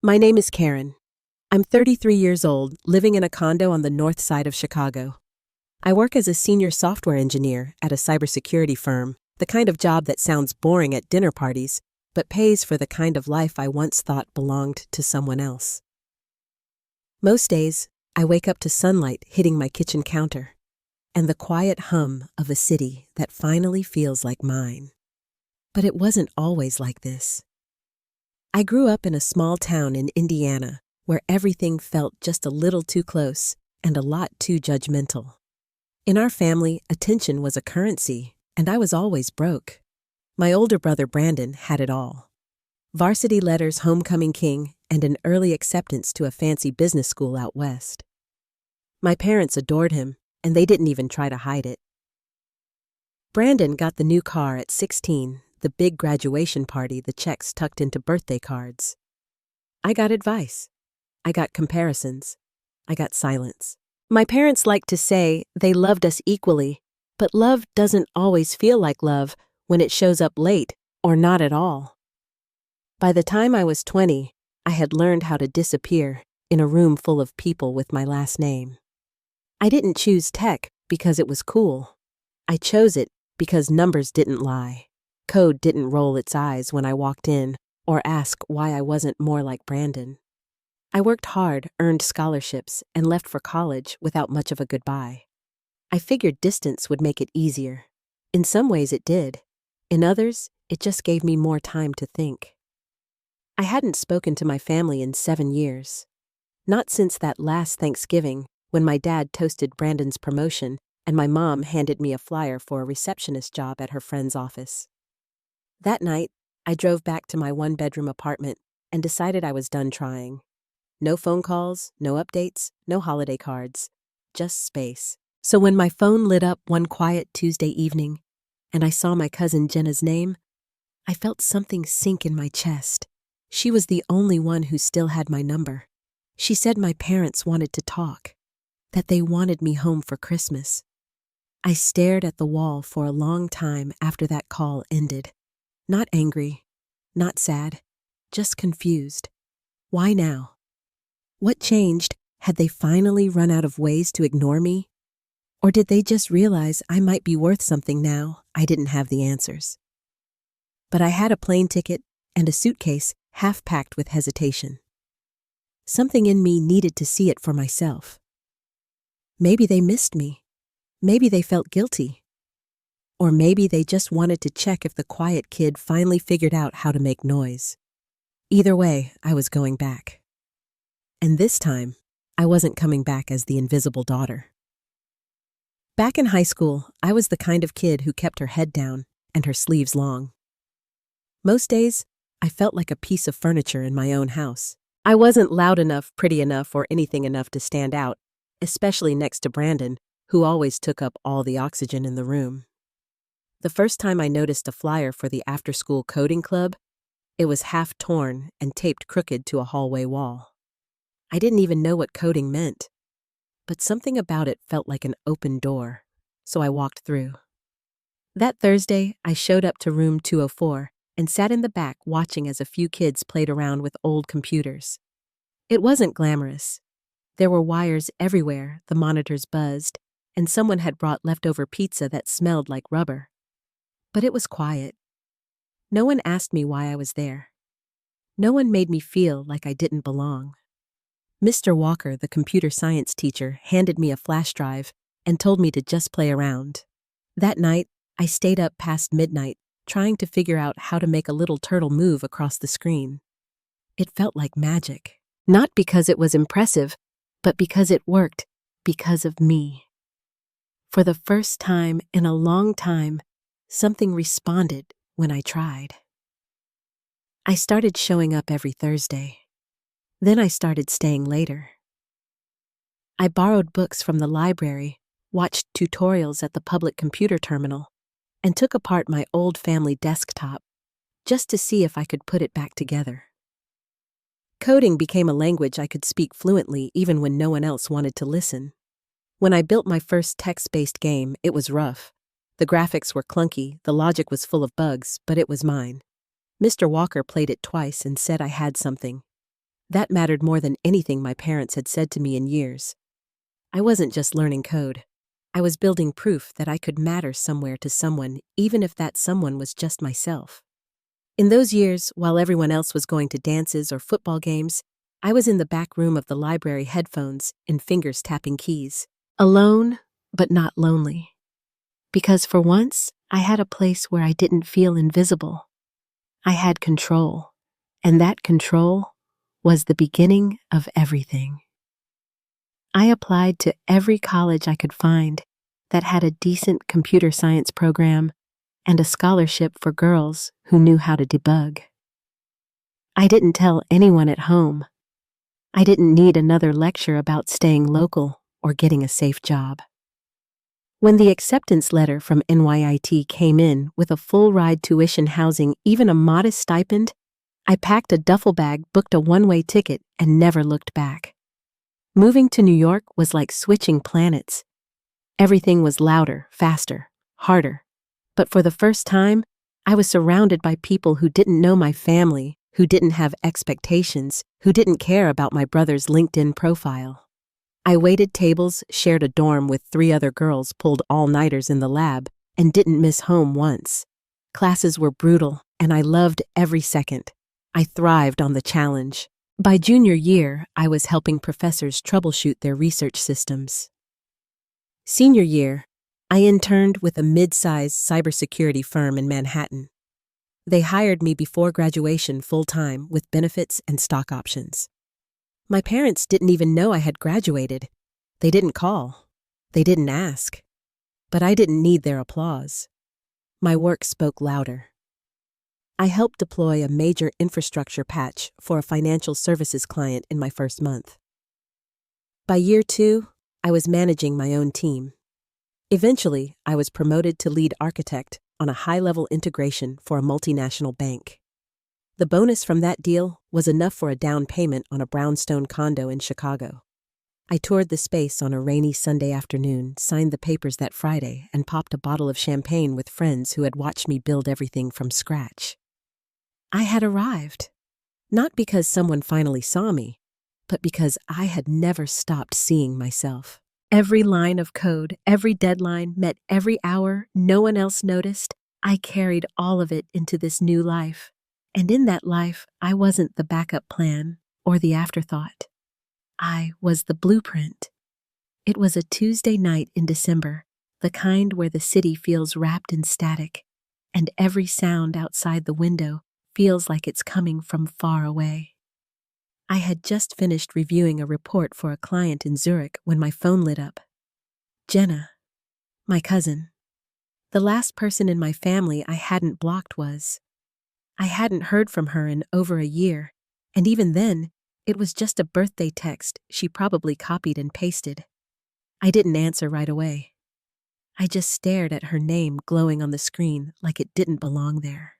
My name is Karen. I'm 33 years old, living in a condo on the north side of Chicago. I work as a senior software engineer at a cybersecurity firm, the kind of job that sounds boring at dinner parties, but pays for the kind of life I once thought belonged to someone else. Most days, I wake up to sunlight hitting my kitchen counter, and the quiet hum of a city that finally feels like mine. But it wasn't always like this. I grew up in a small town in Indiana where everything felt just a little too close and a lot too judgmental. In our family, attention was a currency, and I was always broke. My older brother Brandon had it all. Varsity letters, homecoming king, and an early acceptance to a fancy business school out west. My parents adored him, and they didn't even try to hide it. Brandon got the new car at 16, the big graduation party, the checks tucked into birthday cards. I got advice. I got comparisons. I got silence. My parents liked to say they loved us equally, but love doesn't always feel like love when it shows up late or not at all. By the time I was 20, I had learned how to disappear in a room full of people with my last name. I didn't choose tech because it was cool. I chose it because numbers didn't lie. Code didn't roll its eyes when I walked in or ask why I wasn't more like Brandon. I worked hard, earned scholarships, and left for college without much of a goodbye. I figured distance would make it easier. In some ways it did. In others, it just gave me more time to think. I hadn't spoken to my family in 7 years. Not since that last Thanksgiving when my dad toasted Brandon's promotion and my mom handed me a flyer for a receptionist job at her friend's office. That night, I drove back to my one-bedroom apartment and decided I was done trying. No phone calls, no updates, no holiday cards, just space. So when my phone lit up one quiet Tuesday evening and I saw my cousin Jenna's name, I felt something sink in my chest. She was the only one who still had my number. She said my parents wanted to talk, that they wanted me home for Christmas. I stared at the wall for a long time after that call ended. Not angry, not sad, just confused. Why now? What changed? Had they finally run out of ways to ignore me? Or did they just realize I might be worth something now? I didn't have the answers. But I had a plane ticket and a suitcase half packed with hesitation. Something in me needed to see it for myself. Maybe they missed me. Maybe they felt guilty. Or maybe they just wanted to check if the quiet kid finally figured out how to make noise. Either way, I was going back. And this time, I wasn't coming back as the invisible daughter. Back in high school, I was the kind of kid who kept her head down and her sleeves long. Most days, I felt like a piece of furniture in my own house. I wasn't loud enough, pretty enough, or anything enough to stand out, especially next to Brandon, who always took up all the oxygen in the room. The first time I noticed a flyer for the after-school coding club, it was half torn and taped crooked to a hallway wall. I didn't even know what coding meant, but something about it felt like an open door, so I walked through. That Thursday, I showed up to room 204 and sat in the back watching as a few kids played around with old computers. It wasn't glamorous. There were wires everywhere, the monitors buzzed, and someone had brought leftover pizza that smelled like rubber. But it was quiet. No one asked me why I was there. No one made me feel like I didn't belong. Mr. Walker, the computer science teacher, handed me a flash drive and told me to just play around. That night, I stayed up past midnight, trying to figure out how to make a little turtle move across the screen. It felt like magic. Not because it was impressive, but because it worked, because of me. For the first time in a long time, something responded when I tried. I started showing up every Thursday. Then I started staying later. I borrowed books from the library, watched tutorials at the public computer terminal, and took apart my old family desktop just to see if I could put it back together. Coding became a language I could speak fluently even when no one else wanted to listen. When I built my first text-based game, it was rough. The graphics were clunky, the logic was full of bugs, but it was mine. Mr. Walker played it twice and said I had something. That mattered more than anything my parents had said to me in years. I wasn't just learning code. I was building proof that I could matter somewhere to someone, even if that someone was just myself. In those years, while everyone else was going to dances or football games, I was in the back room of the library, headphones and fingers tapping keys. Alone, but not lonely. Because for once, I had a place where I didn't feel invisible. I had control, and that control was the beginning of everything. I applied to every college I could find that had a decent computer science program and a scholarship for girls who knew how to debug. I didn't tell anyone at home. I didn't need another lecture about staying local or getting a safe job. When the acceptance letter from NYIT came in with a full-ride tuition, housing, even a modest stipend, I packed a duffel bag, booked a one-way ticket, and never looked back. Moving to New York was like switching planets. Everything was louder, faster, harder. But for the first time, I was surrounded by people who didn't know my family, who didn't have expectations, who didn't care about my brother's LinkedIn profile. I waited tables, shared a dorm with 3 other girls, pulled all-nighters in the lab, and didn't miss home once. Classes were brutal, and I loved every second. I thrived on the challenge. By junior year, I was helping professors troubleshoot their research systems. Senior year, I interned with a mid-sized cybersecurity firm in Manhattan. They hired me before graduation full-time with benefits and stock options. My parents didn't even know I had graduated. They didn't call. They didn't ask. But I didn't need their applause. My work spoke louder. I helped deploy a major infrastructure patch for a financial services client in my first month. By year 2, I was managing my own team. Eventually, I was promoted to lead architect on a high-level integration for a multinational bank. The bonus from that deal was enough for a down payment on a brownstone condo in Chicago. I toured the space on a rainy Sunday afternoon, signed the papers that Friday, and popped a bottle of champagne with friends who had watched me build everything from scratch. I had arrived, not because someone finally saw me, but because I had never stopped seeing myself. Every line of code, every deadline, met every hour, no one else noticed. I carried all of it into this new life. And in that life, I wasn't the backup plan or the afterthought. I was the blueprint. It was a Tuesday night in December, the kind where the city feels wrapped in static, and every sound outside the window feels like it's coming from far away. I had just finished reviewing a report for a client in Zurich when my phone lit up. Jenna, my cousin. The last person in my family I hadn't blocked was. I hadn't heard from her in over a year, and even then, it was just a birthday text she probably copied and pasted. I didn't answer right away. I just stared at her name glowing on the screen like it didn't belong there.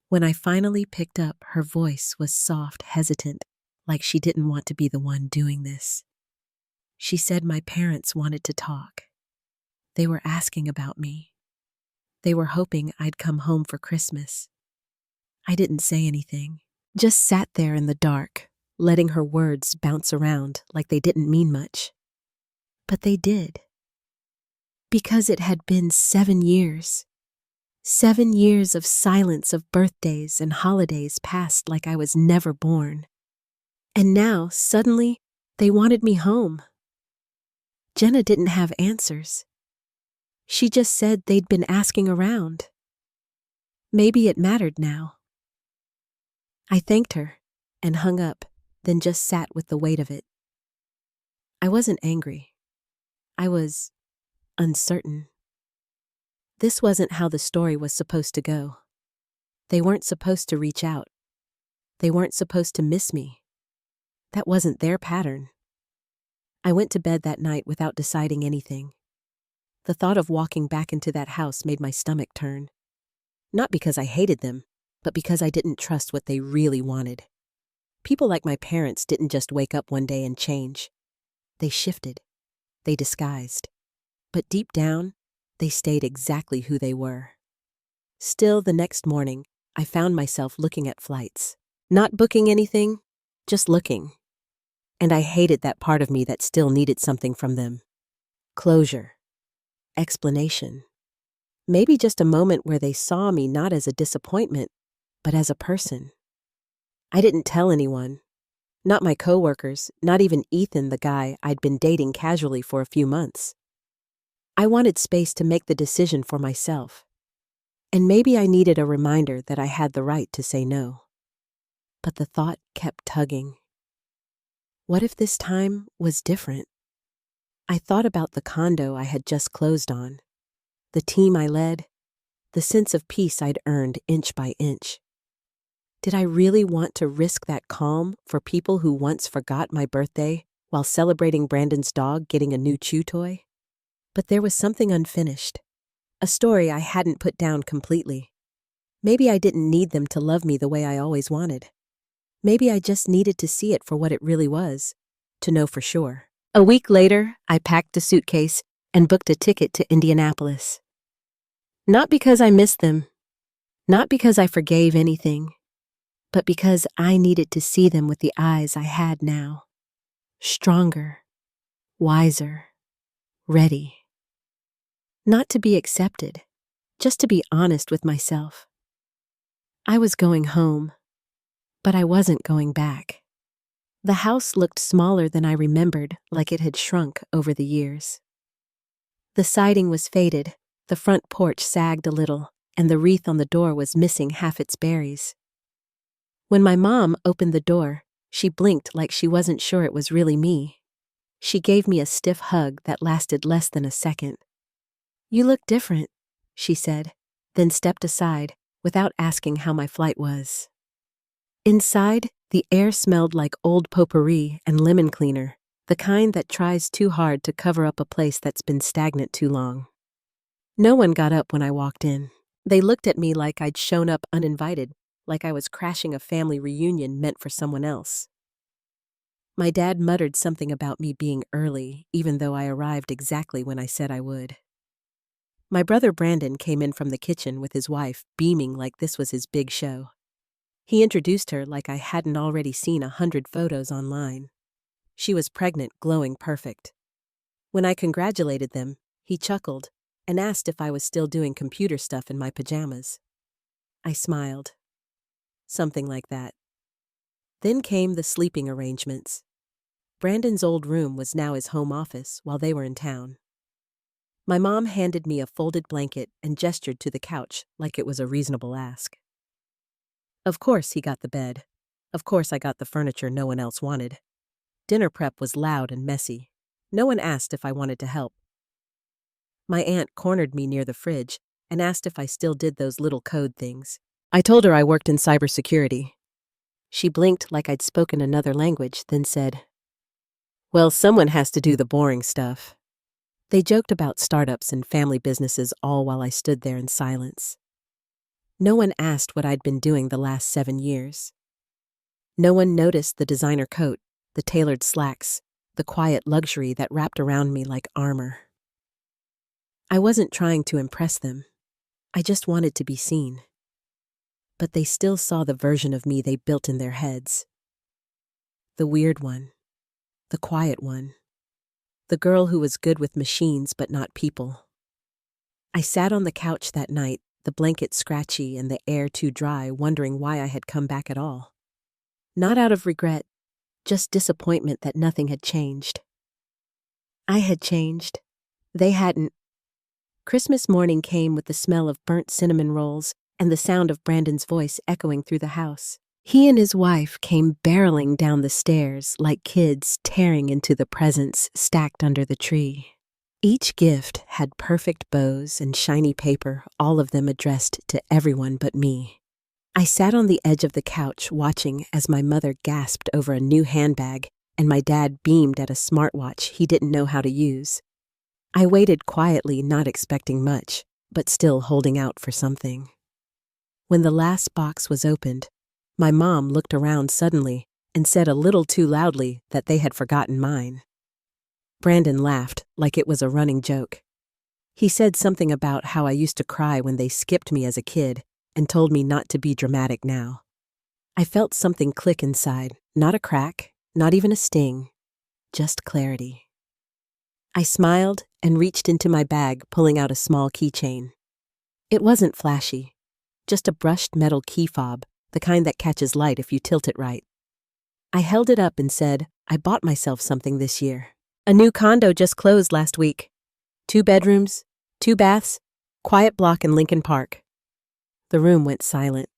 When I finally picked up, her voice was soft, hesitant, like she didn't want to be the one doing this. She said my parents wanted to talk. They were asking about me. They were hoping I'd come home for Christmas. I didn't say anything, just sat there in the dark, letting her words bounce around like they didn't mean much. But they did. Because it had been 7 years. 7 years of silence, of birthdays and holidays passed like I was never born. And now, suddenly, they wanted me home. Jenna didn't have answers. She just said they'd been asking around. Maybe it mattered now. I thanked her and hung up, then just sat with the weight of it. I wasn't angry. I was uncertain. This wasn't how the story was supposed to go. They weren't supposed to reach out. They weren't supposed to miss me. That wasn't their pattern. I went to bed that night without deciding anything. The thought of walking back into that house made my stomach turn. Not because I hated them, but because I didn't trust what they really wanted. People like my parents didn't just wake up one day and change. They shifted. They disguised. But deep down, they stayed exactly who they were. Still, the next morning, I found myself looking at flights. Not booking anything, just looking. And I hated that part of me that still needed something from them. Closure. Explanation. Maybe just a moment where they saw me not as a disappointment, but as a person. I didn't tell anyone. Not my coworkers, not even Ethan, the guy I'd been dating casually for a few months. I wanted space to make the decision for myself. And maybe I needed a reminder that I had the right to say no. But the thought kept tugging. What if this time was different? I thought about the condo I had just closed on, the team I led, the sense of peace I'd earned inch by inch. Did I really want to risk that calm for people who once forgot my birthday while celebrating Brandon's dog getting a new chew toy? But there was something unfinished, a story I hadn't put down completely. Maybe I didn't need them to love me the way I always wanted. Maybe I just needed to see it for what it really was, to know for sure. A week later, I packed a suitcase and booked a ticket to Indianapolis. Not because I missed them, not because I forgave anything, but because I needed to see them with the eyes I had now. Stronger, wiser, ready. Not to be accepted, just to be honest with myself. I was going home, but I wasn't going back. The house looked smaller than I remembered, like it had shrunk over the years. The siding was faded, the front porch sagged a little, and the wreath on the door was missing half its berries. When my mom opened the door, she blinked like she wasn't sure it was really me. She gave me a stiff hug that lasted less than a second. "You look different," she said, then stepped aside without asking how my flight was. Inside, the air smelled like old potpourri and lemon cleaner, the kind that tries too hard to cover up a place that's been stagnant too long. No one got up when I walked in. They looked at me like I'd shown up uninvited, like I was crashing a family reunion meant for someone else. My dad muttered something about me being early, even though I arrived exactly when I said I would. My brother Brandon came in from the kitchen with his wife, beaming like this was his big show. He introduced her like I hadn't already seen 100 photos online. She was pregnant, glowing perfect. When I congratulated them, he chuckled and asked if I was still doing computer stuff in my pajamas. I smiled. Something like that. Then came the sleeping arrangements. Brandon's old room was now his home office while they were in town. My mom handed me a folded blanket and gestured to the couch like it was a reasonable ask. Of course he got the bed. Of course I got the furniture no one else wanted. Dinner prep was loud and messy. No one asked if I wanted to help. My aunt cornered me near the fridge and asked if I still did those little code things. I told her I worked in cybersecurity. She blinked like I'd spoken another language, then said, "Well, someone has to do the boring stuff." They joked about startups and family businesses all while I stood there in silence. No one asked what I'd been doing the last 7 years. No one noticed the designer coat, the tailored slacks, the quiet luxury that wrapped around me like armor. I wasn't trying to impress them. I just wanted to be seen. But they still saw the version of me they built in their heads. The weird one. The quiet one. The girl who was good with machines but not people. I sat on the couch that night, the blanket scratchy and the air too dry, wondering why I had come back at all. Not out of regret, just disappointment that nothing had changed. I had changed. They hadn't. Christmas morning came with the smell of burnt cinnamon rolls and the sound of Brandon's voice echoing through the house. He and his wife came barreling down the stairs like kids tearing into the presents stacked under the tree. Each gift had perfect bows and shiny paper, all of them addressed to everyone but me. I sat on the edge of the couch watching as my mother gasped over a new handbag and my dad beamed at a smartwatch he didn't know how to use. I waited quietly, not expecting much, but still holding out for something. When the last box was opened, my mom looked around suddenly and said a little too loudly that they had forgotten mine. Brandon laughed like it was a running joke. He said something about how I used to cry when they skipped me as a kid and told me not to be dramatic now. I felt something click inside, Not a crack, not even a sting, just clarity. I smiled and reached into my bag, pulling out a small keychain. It wasn't flashy, just a brushed metal key fob, the kind that catches light if you tilt it right. I held it up and said, I bought myself something this year. A new condo just closed last week. 2 bedrooms, 2 baths, quiet block in Lincoln Park. The room went silent.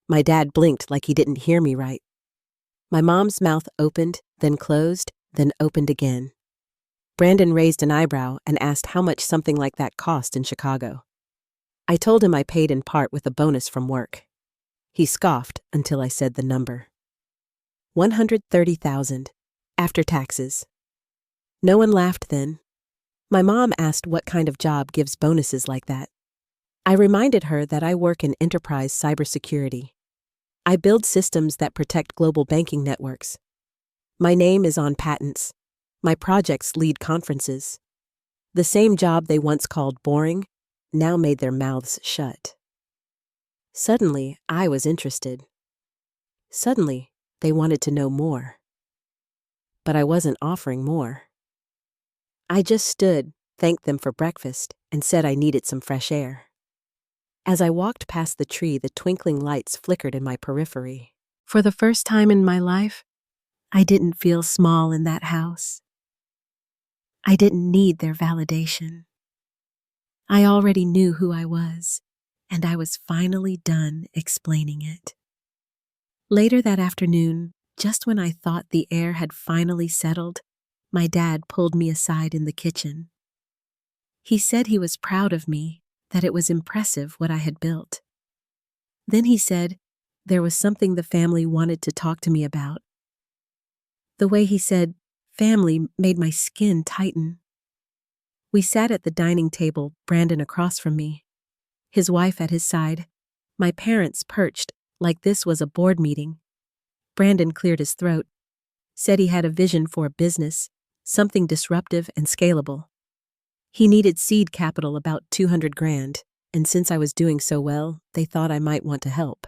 My dad blinked like he didn't hear me right. My mom's mouth opened, then closed, then opened again. Brandon raised an eyebrow and asked how much something like that cost in Chicago. I told him I paid in part with a bonus from work. He scoffed until I said the number. $130,000, after taxes. No one laughed then. My mom asked what kind of job gives bonuses like that. I reminded her that I work in enterprise cybersecurity. I build systems that protect global banking networks. My name is on patents. My projects lead conferences. The same job they once called boring now made their mouths shut. Suddenly, I was interested. Suddenly, they wanted to know more. But I wasn't offering more. I just stood, thanked them for breakfast, and said I needed some fresh air. As I walked past the tree, the twinkling lights flickered in my periphery. For the first time in my life, I didn't feel small in that house. I didn't need their validation. I already knew who I was, and I was finally done explaining it. Later that afternoon, just when I thought the air had finally settled, my dad pulled me aside in the kitchen. He said he was proud of me, that it was impressive what I had built. Then he said there was something the family wanted to talk to me about. The way he said family made my skin tighten. We sat at the dining table, Brandon across from me, his wife at his side, my parents perched like this was a board meeting. Brandon cleared his throat, said he had a vision for a business, something disruptive and scalable. He needed seed capital, about $200,000, and since I was doing so well, they thought I might want to help.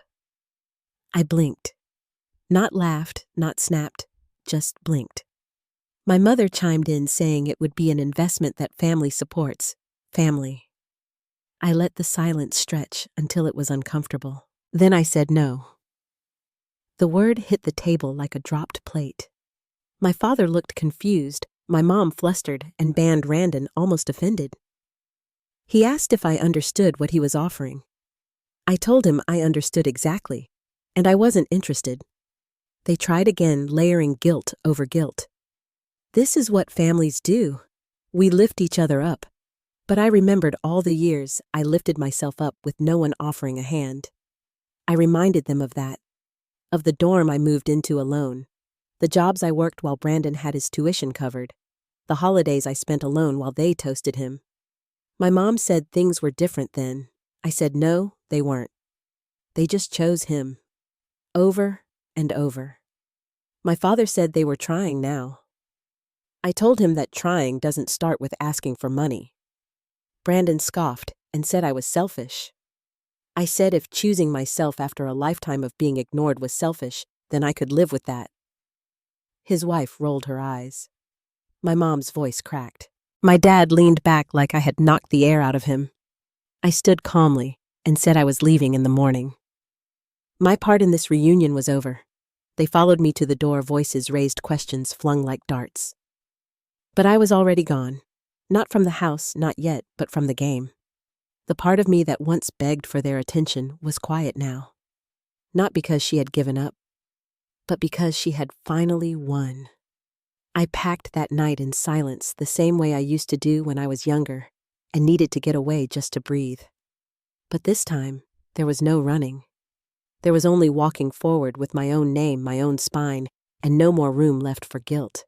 I blinked. Not laughed, not snapped, just blinked. My mother chimed in saying it would be an investment that family supports. Family. I let the silence stretch until it was uncomfortable. Then I said no. The word hit the table like a dropped plate. My father looked confused, my mom flustered, and Brandon almost offended. He asked if I understood what he was offering. I told him I understood exactly, and I wasn't interested. They tried again, layering guilt over guilt. This is what families do. We lift each other up. But I remembered all the years I lifted myself up with no one offering a hand. I reminded them of that, of the dorm I moved into alone, the jobs I worked while Brandon had his tuition covered, the holidays I spent alone while they toasted him. My mom said things were different then. I said no, they weren't. They just chose him. Over and over. My father said they were trying now. I told him that trying doesn't start with asking for money. Brandon scoffed and said I was selfish. I said if choosing myself after a lifetime of being ignored was selfish, then I could live with that. His wife rolled her eyes. My mom's voice cracked. My dad leaned back like I had knocked the air out of him. I stood calmly and said I was leaving in the morning. My part in this reunion was over. They followed me to the door, voices raised, questions flung like darts. But I was already gone. Not from the house, not yet, but from the game. The part of me that once begged for their attention was quiet now. Not because she had given up, but because she had finally won. I packed that night in silence, the same way I used to do when I was younger and needed to get away just to breathe. But this time, there was no running. There was only walking forward with my own name, my own spine, and no more room left for guilt.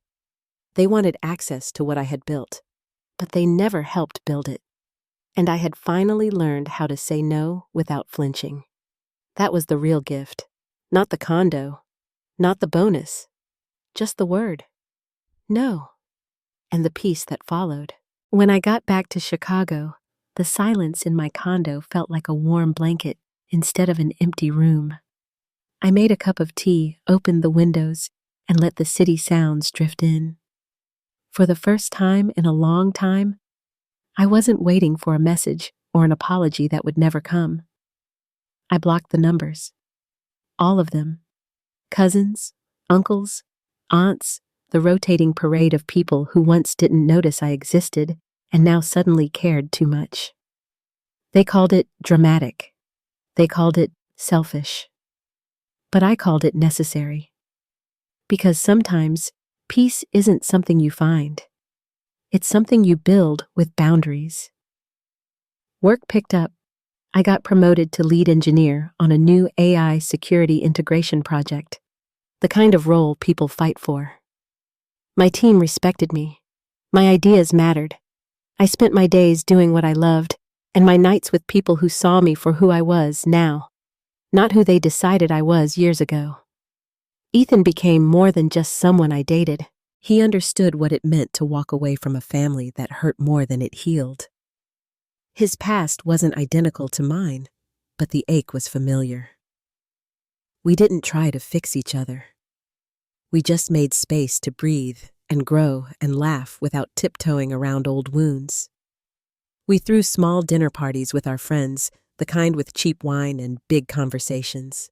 They wanted access to what I had built, but they never helped build it. And I had finally learned how to say no without flinching. That was the real gift. Not the condo, not the bonus, just the word. No. And the peace that followed. When I got back to Chicago, the silence in my condo felt like a warm blanket instead of an empty room. I made a cup of tea, opened the windows, and let the city sounds drift in. For the first time in a long time, I wasn't waiting for a message or an apology that would never come. I blocked the numbers. All of them. Cousins, uncles, aunts, the rotating parade of people who once didn't notice I existed and now suddenly cared too much. They called it dramatic. They called it selfish. But I called it necessary. Because sometimes peace isn't something you find. It's something you build with boundaries. Work picked up. I got promoted to lead engineer on a new AI security integration project, the kind of role people fight for. My team respected me. My ideas mattered. I spent my days doing what I loved, and my nights with people who saw me for who I was now, not who they decided I was years ago. Ethan became more than just someone I dated. He understood what it meant to walk away from a family that hurt more than it healed. His past wasn't identical to mine, but the ache was familiar. We didn't try to fix each other. We just made space to breathe and grow and laugh without tiptoeing around old wounds. We threw small dinner parties with our friends, the kind with cheap wine and big conversations.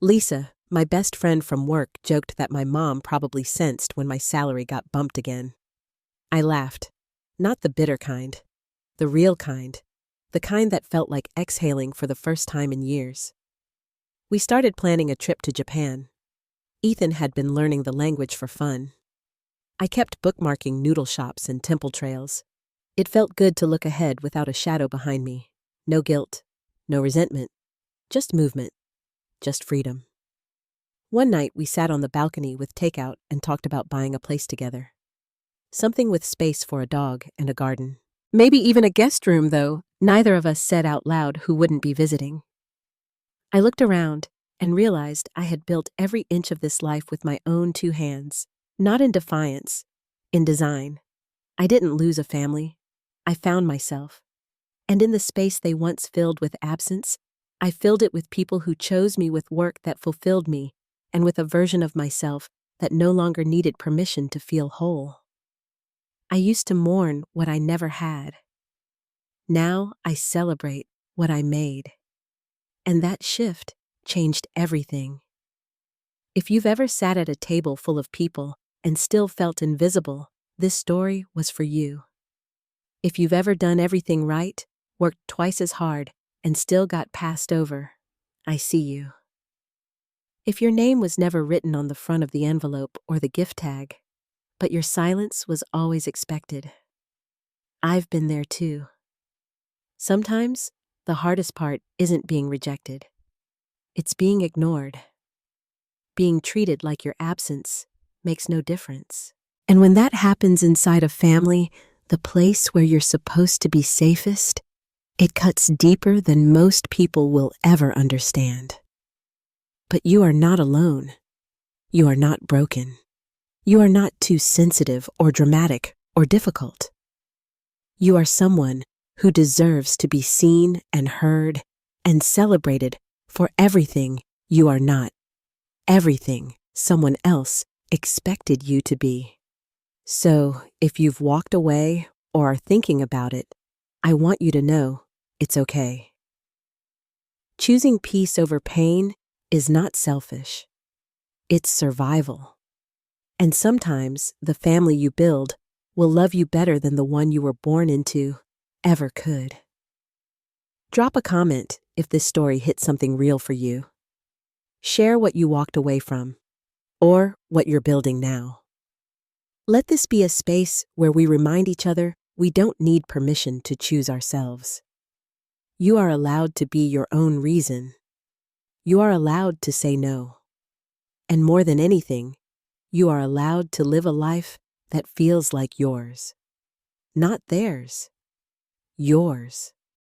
Lisa, my best friend from work, joked that my mom probably sensed when my salary got bumped again. I laughed. Not the bitter kind. The real kind. The kind that felt like exhaling for the first time in years. We started planning a trip to Japan. Ethan had been learning the language for fun. I kept bookmarking noodle shops and temple trails. It felt good to look ahead without a shadow behind me. No guilt. No resentment. Just movement. Just freedom. One night we sat on the balcony with takeout and talked about buying a place together. Something with space for a dog and a garden. Maybe even a guest room, though neither of us said out loud who wouldn't be visiting. I looked around and realized I had built every inch of this life with my own 2 hands, not in defiance, in design. I didn't lose a family. I found myself. And in the space they once filled with absence, I filled it with people who chose me with work that fulfilled me and with a version of myself that no longer needed permission to feel whole. I used to mourn what I never had. Now I celebrate what I made. And that shift changed everything. If you've ever sat at a table full of people and still felt invisible, this story was for you. If you've ever done everything right, worked twice as hard, and still got passed over, I see you. If your name was never written on the front of the envelope or the gift tag, but your silence was always expected, I've been there too. Sometimes, the hardest part isn't being rejected. It's being ignored. Being treated like your absence makes no difference. And when that happens inside a family, the place where you're supposed to be safest, it cuts deeper than most people will ever understand. But you are not alone. You are not broken. You are not too sensitive or dramatic or difficult. You are someone who deserves to be seen and heard and celebrated for everything you are not, everything someone else expected you to be. So, if you've walked away or are thinking about it, I want you to know it's okay. Choosing peace over pain is not selfish. It's survival. And sometimes the family you build will love you better than the one you were born into ever could. Drop a comment if this story hit something real for you. Share what you walked away from, or what you're building now. Let this be a space where we remind each other we don't need permission to choose ourselves. You are allowed to be your own reason. You are allowed to say no. And more than anything, you are allowed to live a life that feels like yours. Not theirs. Yours.